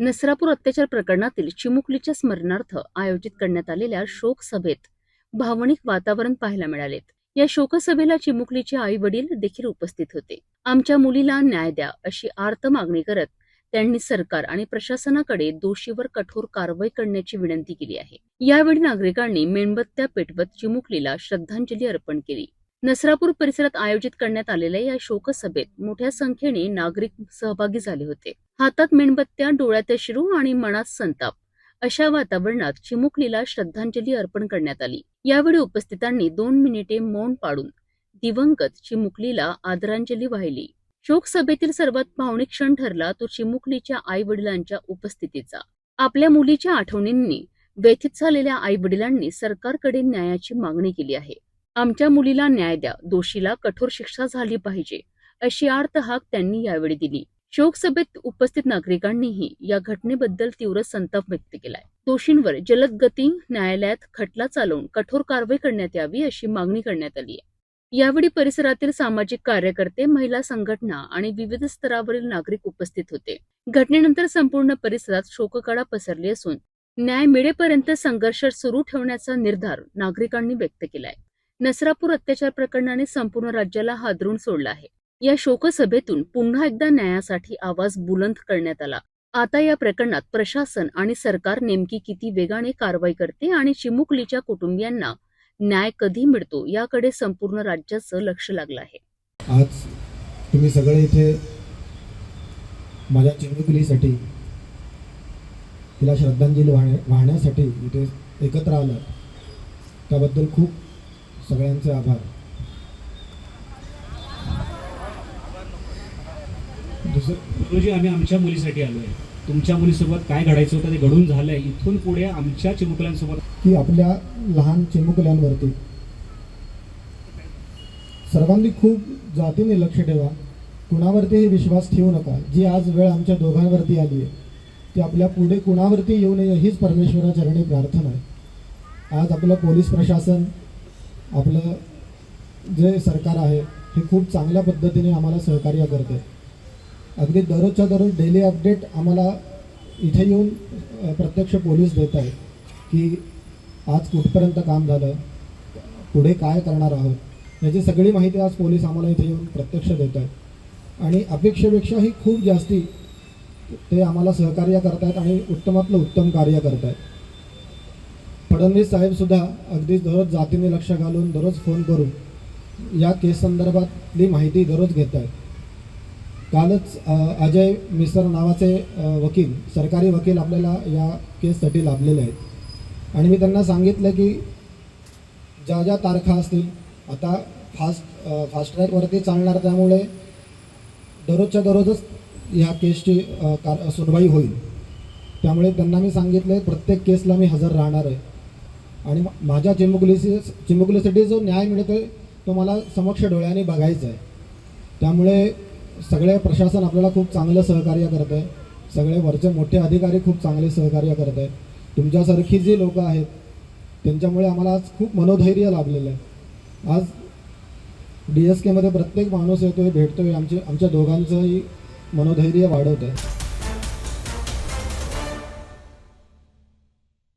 नसरापूर अत्याचार प्रकरणातील चिमुकलीच्या स्मरणार्थ आयोजित करण्यात आलेल्या शोक सभेत भावनिक वातावरण पाहायला मिळाले। या शोकसभेला चिमुकलीचे आई वडील देखील उपस्थित होते। आमच्या मुलीला न्याय द्या अशी आर्त मागणी करत त्यांनी सरकार आणि प्रशासनाकडे दोषीवर कठोर कारवाई करण्याची विनंती केली आहे। यावेळी नागरिकांनी मेणबत्त्या पेटवत चिमुकलीला श्रद्धांजली अर्पण केली। नसरापूर परिसरात आयोजित करण्यात आलेल्या या शोकसभेत मोठ्या संख्येने नागरिक सहभागी झाले होते। हातात मेणबत्त्या, डोळ्यात अश्रू आणि मनात संताप अशा वातावरणात चिमुकलीला श्रद्धांजली अर्पण करण्यात आली। यावेळी उपस्थितांनी 2 मिनिटे मौन पाळून दिवंगत चिमुकलीला आदरांजली वाहिली। शोकसभेतील सर्वात भावनिक क्षण ठरला तो चिमुकलीच्या आई वडिलांच्या उपस्थितीचा। आपल्या मुलीच्या आठवणींनी व्यथित झालेल्या आई वडिलांनी सरकारकडे न्यायाची मागणी केली आहे। आमच्या मुलीला न्याय द्या, दोषीला कठोर शिक्षा झाली पाहिजे अशी आर्त हाक त्यांनी यावेळी दिली। शोकसभेत उपस्थित नागरिकांनीही या घटनेबद्दल तीव्र संताप व्यक्त केलाय। दोषींवर जलद गती न्यायालयात खटला चालवून कठोर कारवाई करण्यात यावी अशी मागणी करण्यात आली आहे। यावेळी परिसरातील सामाजिक कार्यकर्ते, महिला संघटना आणि विविध स्तरावरील नागरिक उपस्थित होते। घटनेनंतर संपूर्ण परिसरात शोककळा पसरली असून न्याय मिळेपर्यंत संघर्ष सुरू ठेवण्याचा निर्धार नागरिकांनी व्यक्त केलाय। नसरापूर अत्याचार प्रकरणाने संपूर्ण राज्याला हादरून सोडलं आहे। या शोकसभेतून पुन्हा एकदा न्यायासाठी आवाज बुलंद करण्यात आला। आता या प्रकरणात प्रशासन आणि सरकार नेमकी किती वेगाने कारवाई करते आणि चिमुकलीच्या कुटुंबियांना न्याय कधी मिळतो याकडे संपूर्ण राज्याचं लक्ष लागलं आहे। आज तुम्ही सगळे इथे माझ्या चिमुकलीसाठी तिला श्रद्धांजली वाहण्यासाठी इथे एकत्र आलात, त्याबद्दल खूप सगळ्यांचे आभार। गुरुजी, आम्ही आमच्या मुलीसाठी आलोय। तुमच्या मुलीसोबत काय घडायचं होतं ते घडून झालंय। इथून पुढे आमच्या चिमुकल्यांसोबत की आपल्या लहान चिमुकल्यांवरती सर्वांनी खूप जातीने लक्ष ठेवा, कुणावरतीही विश्वास ठेवू नका। जी आज वेळ आमच्या दोघांवरती आली आहे ती आपल्या पुढे कुणावरती येऊ नये हीच परमेश्वराचरणी प्रार्थना आहे। आज आपलं पोलीस प्रशासन, आपलं जे सरकार आहे हे खूप चांगल्या पद्धतीने आम्हाला सहकार्य करते। अगदी दररोजच्या दररोज डेली अपडेट आम्हाला इथे येऊन प्रत्यक्ष पोलीस देत आहेत की आज कुठपर्यंत काम झालं, पुढे काय करणार आहोत, याची सगळी माहिती आज पोलीस आम्हाला इथे येऊन प्रत्यक्ष देत आहेत। आणि अपेक्षेपेक्षाही खूप जास्ती ते आम्हाला सहकार्य करत आहेत आणि उत्तमातलं उत्तम कार्य करत आहेत। फडणवीस साहेबसुद्धा अगदी दररोज जातीने लक्ष घालून दररोज फोन करून या केस संदर्भातली माहिती दररोज घेत आहेत। कालच अजय मिसर नावाचे वकील, सरकारी वकील आपल्याला या केससाठी लाभलेले आहेत आणि मी त्यांना सांगितलं की ज्या ज्या तारखा असतील आता फास्ट ट्रॅकवरती चालणार, त्यामुळे दररोजच्या दररोजच ह्या केसची सुनवाई होईल। त्यामुळे त्यांना मी सांगितलं प्रत्येक केसला मी हजर राहणार आहे आणि माझ्या चिमुकलीसाठी जो न्याय मिळतोय तो मला समक्ष डोळ्याने बघायचा आहे। त्यामुळे सगळे प्रशासन आपल्याला खूप चांगलं सहकार्य करत आहे, सगळे वरचे मोठे अधिकारी खूप चांगले सहकार्य करत आहेत। तुमच्यासारखी जी लोक आहेत त्यांच्यामुळे आम्हाला आज खूप मनोधैर्य लाभलेलं आहे। आज DSK मध्ये प्रत्येक माणूस येतोय, भेटतोय, आमच्या दोघांचंही मनोधैर्य वाढवत आहे।